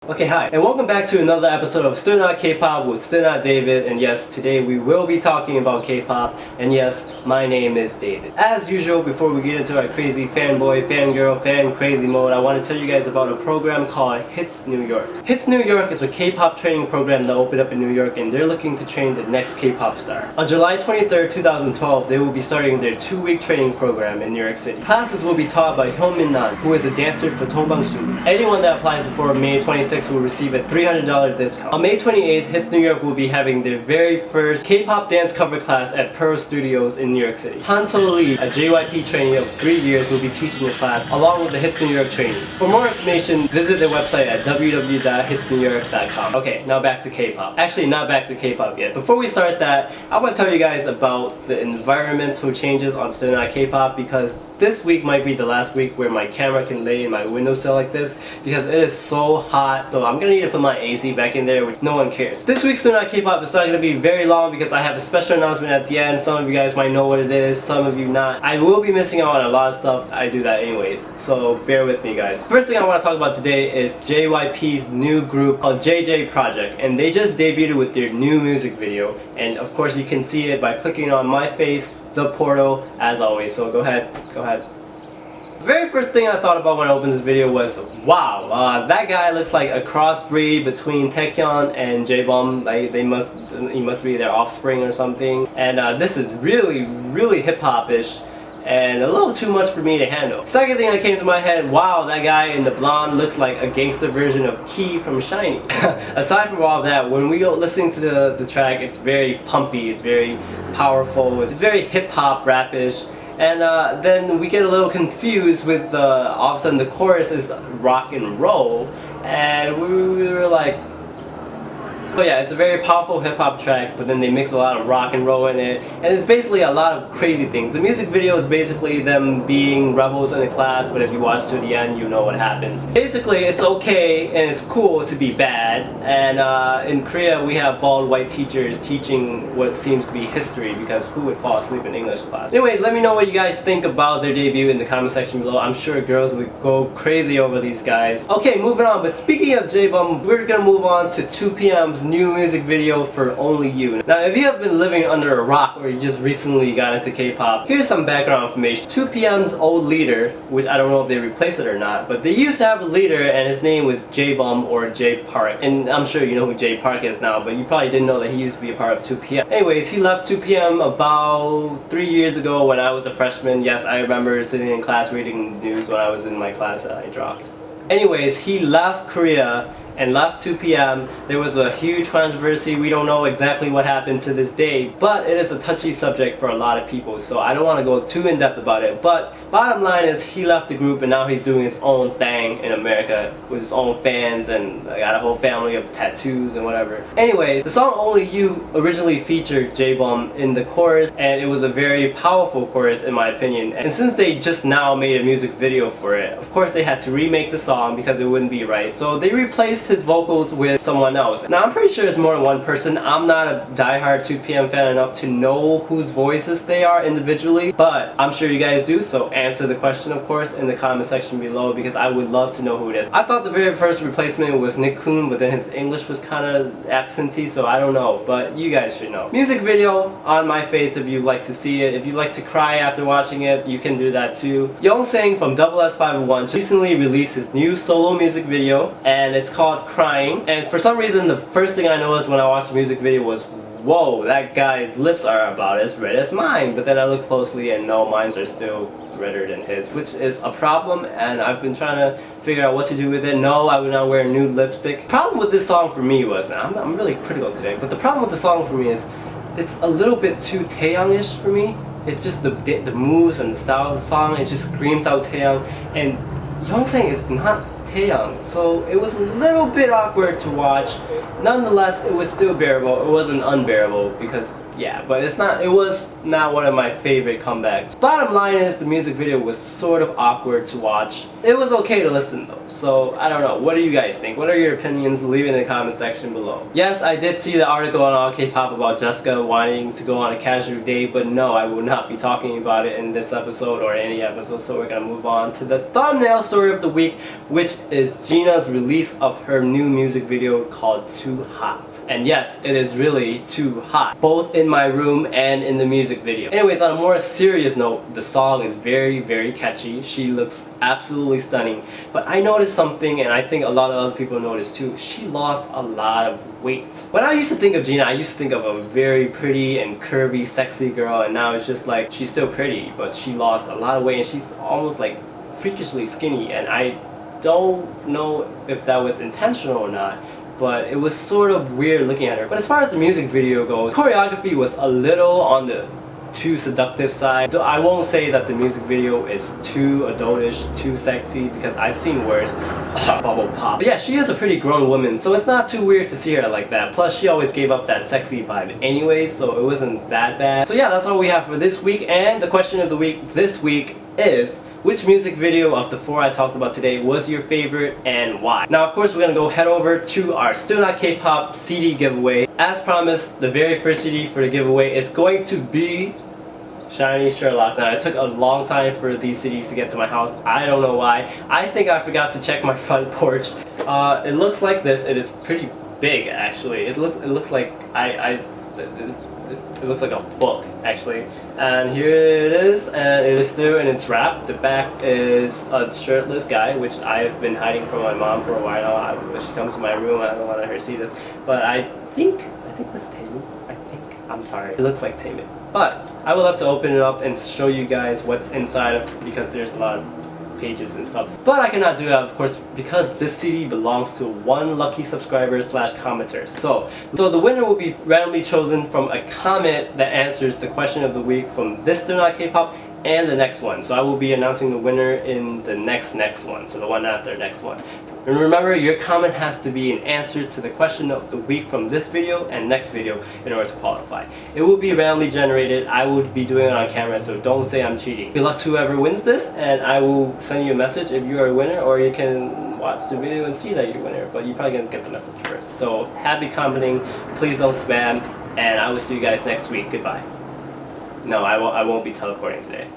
Okay, hi, and welcome back to another episode of StillNotKPOP with StillNotDavid, and yes, today we will be talking about K-pop, and yes, my name is David. As usual, before we get into our crazy fanboy, fangirl, fan crazy mode, I want to tell you guys about a program called Hits New York. Hits New York is a K-pop training program that opened up in New York, and they're looking to train the next K-pop star. On July 23rd, 2012, they will be starting their 2-week training program in New York City. Classes will be taught by G.Na, who is a dancer for Dongbang. Anyone that applies before May 26th will receive a $300 discount. On May 28th, Hits New York will be having their very first K-pop dance cover class at Pearl Studios in New York City. Han-So Lee, a JYP trainee of 3 years, will be teaching the class along with the Hits New York trainees. For more information, visit their website at www.hitsnewyork.com. Okay, now back to K-pop. Actually, not back to K-pop yet. Before we start that, I want to tell you guys about the environmental changes on StillNotKPOP, because this week might be the last week where my camera can lay in my windowsill like this because it is so hot. So I'm gonna need to put my AC back in there, which no one cares. This week's StillNotKPOP is not gonna be very long because I have a special announcement at the end. Some of you guys might know what it is, some of you not. I will be missing out on a lot of stuff. I do that anyways, so bear with me, guys. First thing I want to talk about today is JYP's new group called JJ Project, and they just debuted with their new music video, and of course you can see it by clicking on my face, the portal, as always. So go ahead. The very first thing I thought about when I opened this video was, wow, that guy looks like a crossbreed between Taecyeon and J-Bomb. Like, he must be their offspring or something. And this is really hip-hop-ish and a little too much for me to handle. Second thing that came to my head, wow, that guy in the blonde looks like a gangster version of Key from SHINee. Aside from all of that, when we go listening to the track, it's very pumpy, it's very powerful, it's very hip-hop, rap-ish. And then we get a little confused with all of a sudden the chorus is rock and roll, and we were like, oh yeah, it's a very powerful hip-hop track, but then they mix a lot of rock and roll in it, and it's basically a lot of crazy things. The music video is basically them being rebels in a class, but if you watch to the end, you know what happens. Basically, it's okay and it's cool to be bad, and in Korea we have bald white teachers teaching what seems to be history, because who would fall asleep in English class? Anyways, let me know what you guys think about their debut in the comment section below. I'm sure girls would go crazy over these guys. Okay, moving on, but speaking of J-Bomb, we're gonna move on to 2PM's new music video for Only You. Now, if you have been living under a rock or you just recently got into K-pop, here's some background information. 2PM's old leader, which I don't know if they replaced it or not, but they used to have a leader and his name was J-Bomb or J Park. And I'm sure you know who J Park is now, but you probably didn't know that he used to be a part of 2PM. Anyways, he left 2PM about 3 years ago when I was a freshman. Yes, I remember sitting in class reading the news when I was in my class that I dropped. Anyways, he left Korea and left 2PM. There was a huge controversy. We don't know exactly what happened to this day, but it is a touchy subject for a lot of people, so I don't want to go too in depth about it. But bottom line is he left the group and now he's doing his own thing in America with his own fans, and got a whole family of tattoos and whatever. Anyways, the song Only You originally featured J-Bomb in the chorus, and it was a very powerful chorus in my opinion. And since they just now made a music video for it, of course they had to remake the song because it wouldn't be right. So they replaced his vocals with someone else. Now I'm pretty sure it's more than one person. I'm not a diehard 2PM fan enough to know whose voices they are individually, but I'm sure you guys do, so answer the question of course in the comment section below, because I would love to know who it is. I thought the very first replacement was Nick Kun, but then his English was kind of accenty, so I don't know, but you guys should know. Music video on my face if you like to see it. If you like to cry after watching it, you can do that too. Saeng from SS501 recently released his new solo music video, and it's called Crying. And for some reason, the first thing I noticed when I watched the music video was, whoa, that guy's lips are about as red as mine. But then I looked closely and no, mine are still redder than his, which is a problem, and I've been trying to figure out what to do with it. No, I would not wear nude lipstick. Problem with this song for me was, I'm really critical today, but the problem with the song for me is it's a little bit too Taeyang-ish for me. It's just the moves and the style of the song, it just screams out Taeyang, and Saeng is not Taeyang, so it was a little bit awkward to watch. Nonetheless, it was still bearable. It wasn't unbearable because yeah, but it was not one of my favorite comebacks. Bottom line is the music video was sort of awkward to watch. It was okay to listen though, so I don't know. What do you guys think? What are your opinions? Leave it in the comment section below. Yes, I did see the article on All K-Pop about Jessica wanting to go on a casual date, but no, I will not be talking about it in this episode or any episode, so we're gonna move on to the thumbnail story of the week, which is G.Na's release of her new music video called Too Hot. And yes, it is really too hot, both in my room and in the music video. Anyways, on a more serious note, the song is very, very catchy. She looks absolutely stunning. But I noticed something, and I think a lot of other people noticed too. She lost a lot of weight. When I used to think of G.Na, I used to think of a very pretty and curvy, sexy girl, and now it's just like, she's still pretty, but she lost a lot of weight, and she's almost like freakishly skinny, and I don't know if that was intentional or not, but it was sort of weird looking at her. But as far as the music video goes, choreography was a little on the too seductive side. So I won't say that the music video is too adultish, too sexy, because I've seen worse. Bubble pop. But yeah, she is a pretty grown woman, so it's not too weird to see her like that. Plus, she always gave up that sexy vibe anyway, so it wasn't that bad. So yeah, that's all we have for this week, and the question of the week this week is, which music video of the 4 I talked about today was your favorite and why? Now, of course, we're gonna go head over to our StillNotKPOP CD giveaway. As promised, the very first CD for the giveaway is going to be Shiny Sherlock. Now, it took a long time for these CDs to get to my house. I don't know why. I think I forgot to check my front porch. It looks like this. It is pretty big, actually. It looks like it looks like a book, actually. And here it is, and it is still in its wrap. The back is a shirtless guy, which I've been hiding from my mom for a while now. When she comes to my room, I don't want her to see this. But I think this is Taemin. I'm sorry. It looks like Taemin. But I would love to open it up and show you guys what's inside of, because there's a lot of pages and stuff. But I cannot do that, of course, because this CD belongs to one lucky subscriber / commenter. So the winner will be randomly chosen from a comment that answers the question of the week from this StillNotKPOP and the next one. So I will be announcing the winner in the next one, so the one after next one. And remember, your comment has to be an answer to the question of the week from this video and next video in order to qualify. It will be randomly generated. I will be doing it on camera, so don't say I'm cheating. Good luck to whoever wins this, and I will send you a message if you are a winner, or you can watch the video and see that you're a winner, but you're probably gonna get the message first. So happy commenting, please don't spam, and I will see you guys next week. Goodbye. No, I won't be teleporting today.